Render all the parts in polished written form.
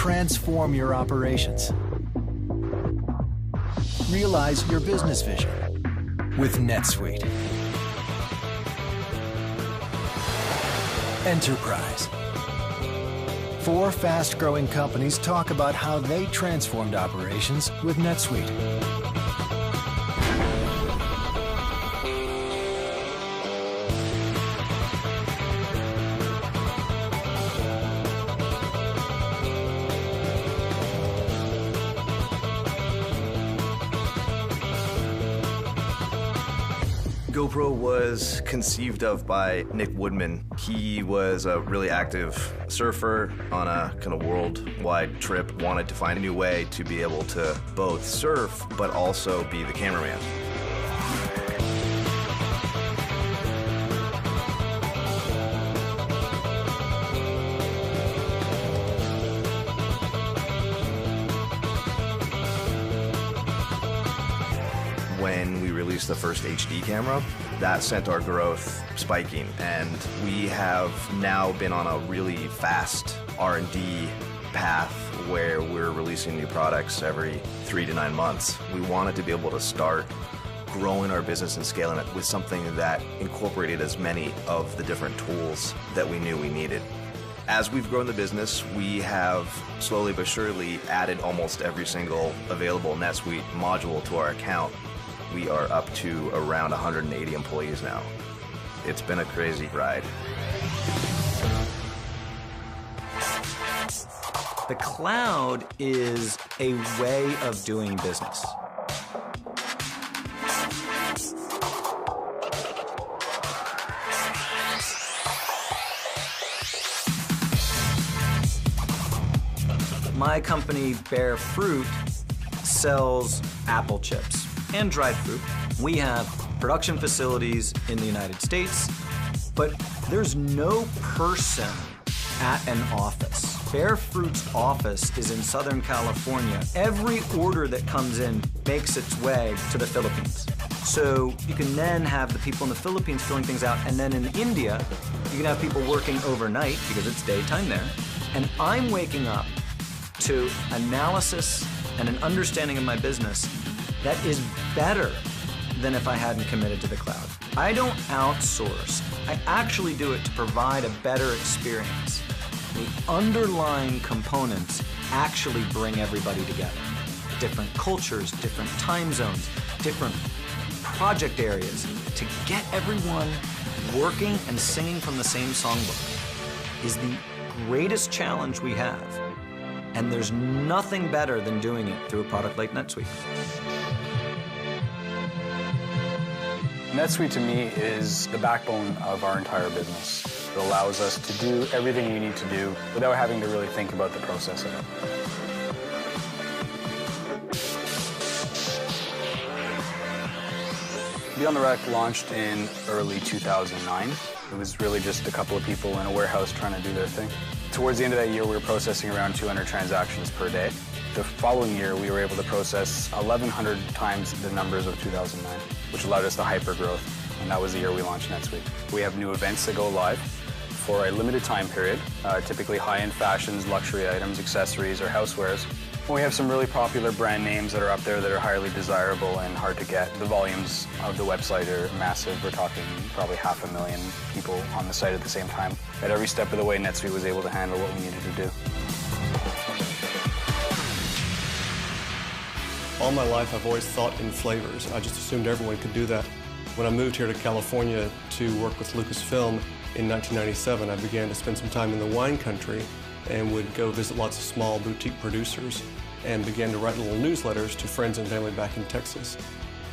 Transform your operations. Realize your business vision with NetSuite. Enterprise. 4 fast-growing companies talk about how they transformed operations with NetSuite. GoPro was conceived of by Nick Woodman. He was a really active surfer on a kind of worldwide trip, wanted to find a new way to be able to both surf but also be the cameraman. When we released the first HD camera, that sent our growth spiking, and we have now been on a really fast R&D path where we're releasing new products every 3 to 9 months. We wanted to be able to start growing our business and scaling it with something that incorporated as many of the different tools that we knew we needed. As we've grown the business, we have slowly but surely added almost every single available NetSuite module to our account. We are up to around 180 employees now. It's been a crazy ride. The cloud is a way of doing business. My company, Bear Fruit, sells apple chips and dried fruit. We have production facilities in the United States, but there's no person at an office. Bear Fruit's office is in Southern California. Every order that comes in makes its way to the Philippines. So you can then have the people in the Philippines filling things out, and then in India, you can have people working overnight because it's daytime there. And I'm waking up to analysis and an understanding of my business that is better than if I hadn't committed to the cloud. I don't outsource. I actually do it to provide a better experience. The underlying components actually bring everybody together. Different cultures, different time zones, different project areas to get everyone working and singing from the same songbook is the greatest challenge we have. And there's nothing better than doing it through a product like NetSuite. NetSuite to me is the backbone of our entire business. It allows us to do everything you need to do without having to really think about the process of it. Beyond the Rec launched in early 2009. It was really just a couple of people in a warehouse trying to do their thing. Towards the end of that year, we were processing around 200 transactions per day. The following year, we were able to process 1,100 times the numbers of 2009, which allowed us the hyper growth, and that was the year we launched NetSuite. We have new events that go live for a limited time period, typically high-end fashions, luxury items, accessories, or housewares. We have some really popular brand names that are up there that are highly desirable and hard to get. The volumes of the website are massive. We're talking probably 500,000 people on the site at the same time. At every step of the way, NetSuite was able to handle what we needed to do. All my life, I've always thought in flavors. I just assumed everyone could do that. When I moved here to California to work with Lucasfilm in 1997, I began to spend some time in the wine country and would go visit lots of small boutique producers and began to write little newsletters to friends and family back in Texas.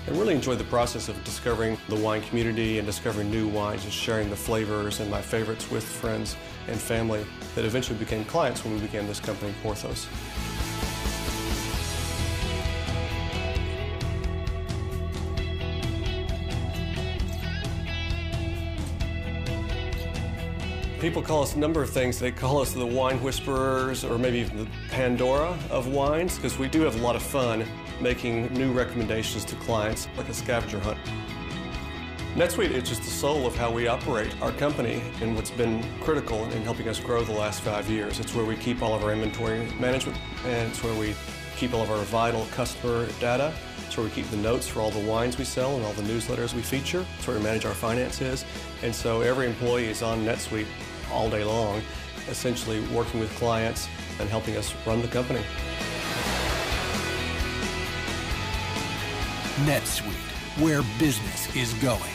I really enjoyed the process of discovering the wine community and discovering new wines and sharing the flavors and my favorites with friends and family that eventually became clients when we began this company, Porthos. People call us a number of things. They call us the wine whisperers, or maybe even the Pandora of wines, because we do have a lot of fun making new recommendations to clients, like a scavenger hunt. NetSuite is just the soul of how we operate our company and what's been critical in helping us grow the last 5 years. It's where we keep all of our inventory management, and it's where we keep all of our vital customer data. It's where we keep the notes for all the wines we sell and all the newsletters we feature. It's where we manage our finances. And so every employee is on NetSuite all day long, essentially working with clients and helping us run the company. NetSuite, where business is going.